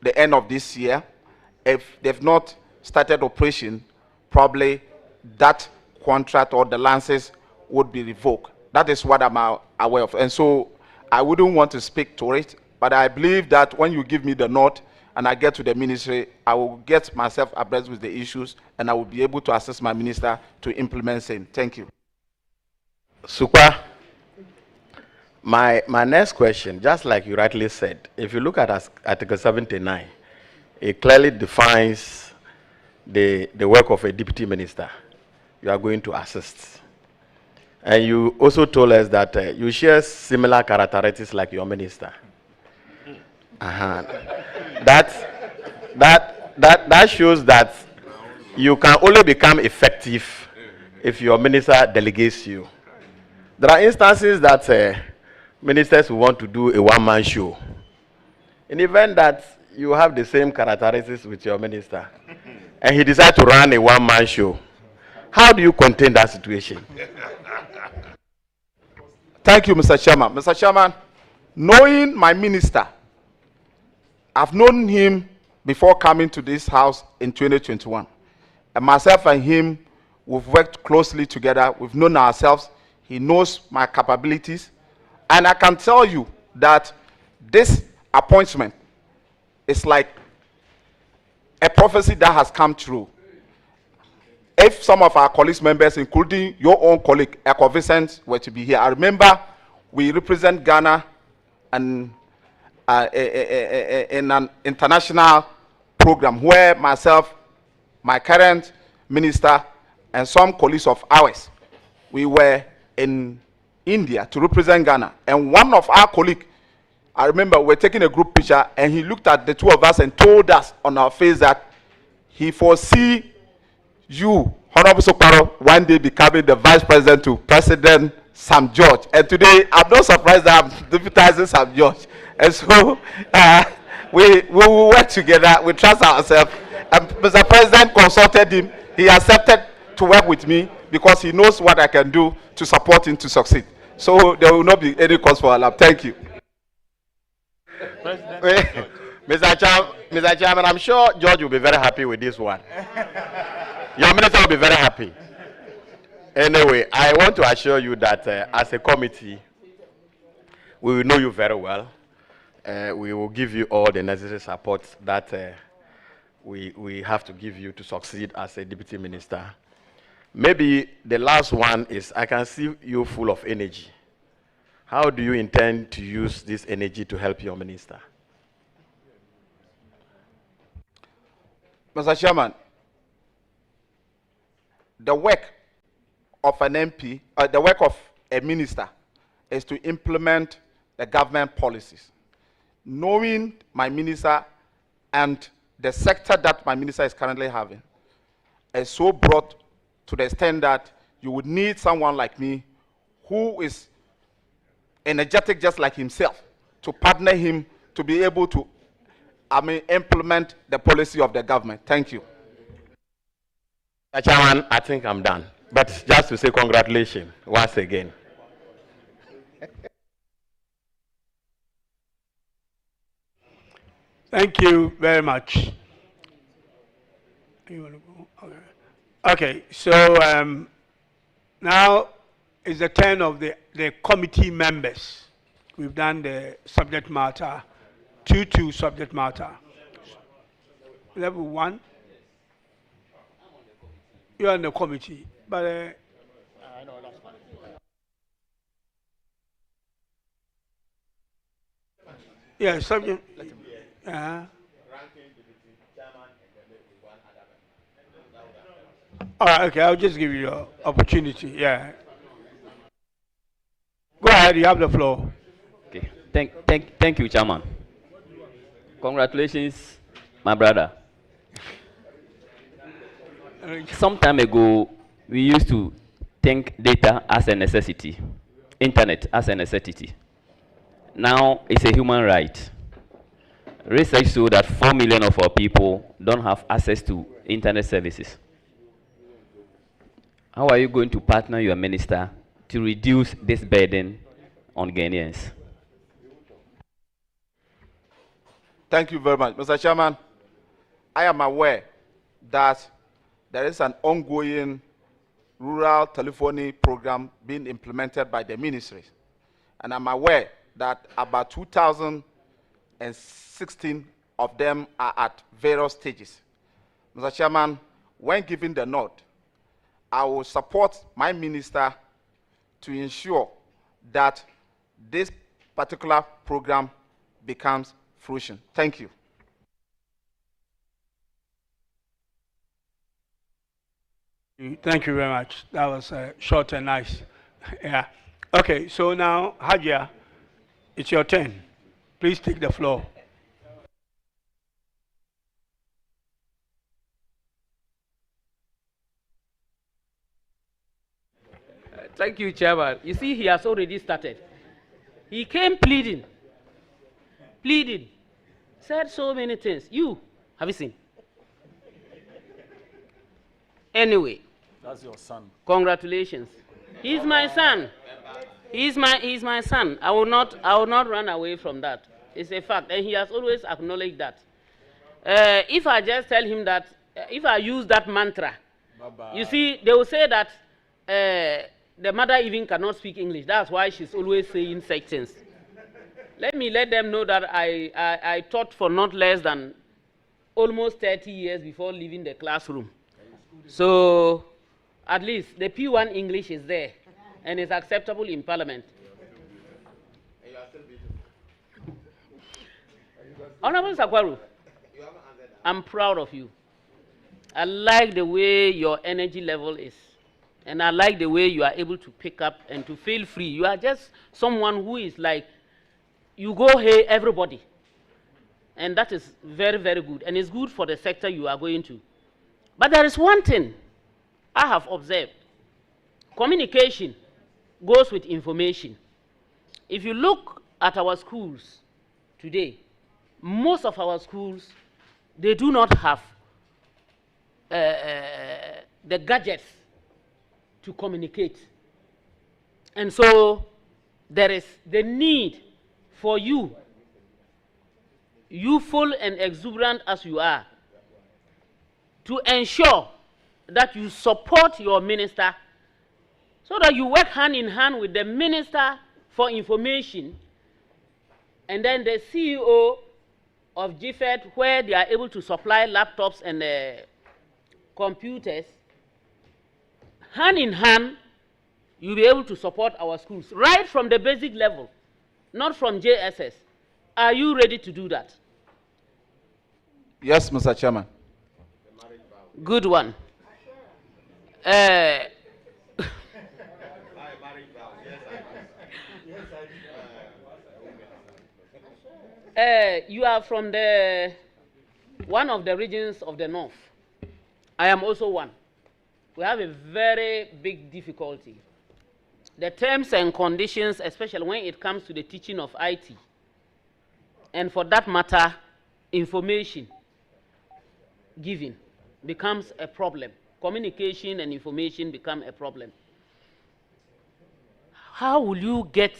the end of this year. If they've not started operation, probably that contract or the license would be revoked. That is what I'm aware of. And so I wouldn't want to speak to it, but I believe that when you give me the note and I get to the ministry, I will get myself abreast with the issues and I will be able to assist my minister to implement same. Thank you. Super. My next question, just like you rightly said, if you look at Article 79, it clearly defines the work of a deputy minister you are going to assist. And you also told us that you share similar characteristics like your minister. That shows that you can only become effective if your minister delegates you. There are instances that ministers who want to do a one-man show. In the event that you have the same characteristics with your minister, and he decides to run a one-man show, how do you contain that situation? Thank you, Mr. Chairman. Mr. Chairman, knowing my minister, I've known him before coming to this house in 2021. And myself and him, we've worked closely together. We've known ourselves. He knows my capabilities. And I can tell you that this appointment is like a prophecy that has come true. If some of our colleagues members, including your own colleague, Echo Vincent, were to be here, I remember we represent Ghana and in an international program where myself, my current minister, and some colleagues of ours, we were in India to represent Ghana. And one of our colleagues, I remember we were taking a group picture, and he looked at the two of us and told us on our face that he foresee you, Honorable Sukparu, one day becoming the vice president to President Sam George. And today, I'm not surprised that I'm deputizing Sam George. And so we will work together, we trust ourselves. And Mr. President consulted him, he accepted to work with me because he knows what I can do to support him to succeed. So there will not be any cause for alarm. Thank you. Mr. Chairman, I'm sure George will be very happy with this one. Your minister will be very happy. Anyway, I want to assure you that as a committee, we will know you very well. We will give you all the necessary support that we have to give you to succeed as a deputy minister. Maybe the last one is, I can see you full of energy. How do you intend to use this energy to help your minister? Mr. Chairman, the work of an MP, the work of a minister is to implement the government policies. Knowing my minister and the sector that my minister is currently having is so broad to the extent that you would need someone like me who is energetic just like himself to partner him to be able to implement the policy of the government. Thank you. Mr. Chairman, I think I'm done. But just to say congratulations once again. Thank you very much. You want to go? Okay, so now is the turn of the committee members. We've done the subject matter, 2 subject matter. Level 1. You're on the committee, but I know that's fine. Yeah, subject. All right, okay, I'll just give you the opportunity. Yeah. Go ahead, you have the floor. Okay, thank you, Chairman. Congratulations, my brother. Some time ago, we used to think data as a necessity, internet as a necessity. Now it's a human right. Research shows that 4 million of our people don't have access to internet services. How are you going to partner your minister to reduce this burden on Ghanaians? Thank you very much. Mr. Chairman, I am aware that there is an ongoing rural telephony program being implemented by the ministry. And I'm aware that about 2016 of them are at various stages. Mr. Chairman, when given the nod, I will support my minister to ensure that this particular program becomes fruition. Thank you. Thank you very much. That was short and nice. Yeah. Okay, so now, Hajia, it's your turn. Please take the floor. Thank you, Chairman. You see, he has already started. He came pleading, said so many things. Have you seen? Anyway. That's your son. Congratulations. He's my son. He's my son. I will not run away from that. It's a fact, and he has always acknowledged that. If I just tell him that, if I use that mantra, Bye-bye. You see, they will say that the mother even cannot speak English. That's why she's always saying such things. Let them know that I taught for not less than almost 30 years before leaving the classroom. So at least the P1 English is there and is acceptable in Parliament. Honorable Sukparu, I'm proud of you. I like the way your energy level is. And I like the way you are able to pick up and to feel free. You are just someone who is like, you go, hey, everybody. And that is very, very good. And it's good for the sector you are going to. But there is one thing I have observed. Communication goes with information. If you look at our schools today, most of our schools, they do not have the gadgets to communicate. And so there is the need for you, youthful and exuberant as you are, to ensure that you support your minister so that you work hand in hand with the Minister for Information and then the CEO of GFED, where they are able to supply laptops and computers. Hand in hand, you'll be able to support our schools, right from the basic level, not from JSS. Are you ready to do that? Yes, Mr. Chairman. Good one. You are from one of the regions of the north. I am also one. We have a very big difficulty. The terms and conditions, especially when it comes to the teaching of IT, and for that matter, information giving becomes a problem. Communication and information become a problem. How will you get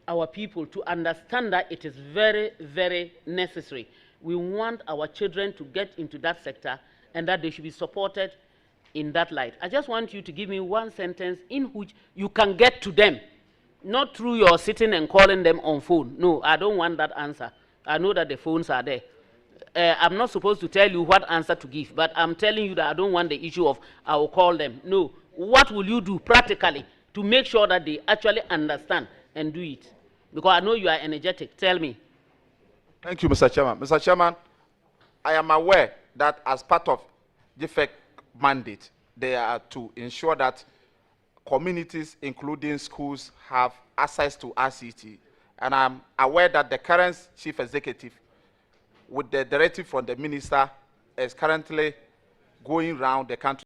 our people to understand that it is very, very necessary? We want our children to get into that sector and that they should be supported in that light. I just want you to give me one sentence in which you can get to them, not through your sitting and calling them on phone. No, I don't want that answer. I know that the phones are there. I'm not supposed to tell you what answer to give, but I'm telling you that I don't want the issue of I will call them. No, what will you do practically to make sure that they actually understand and do it? Because I know you are energetic. Tell me. Thank you, Mr. Chairman. Mr. Chairman, I am aware that as part of GFEC mandate, they are to ensure that communities, including schools, have access to RCT. And I'm aware that the current chief executive, with the directive from the minister, is currently going around the country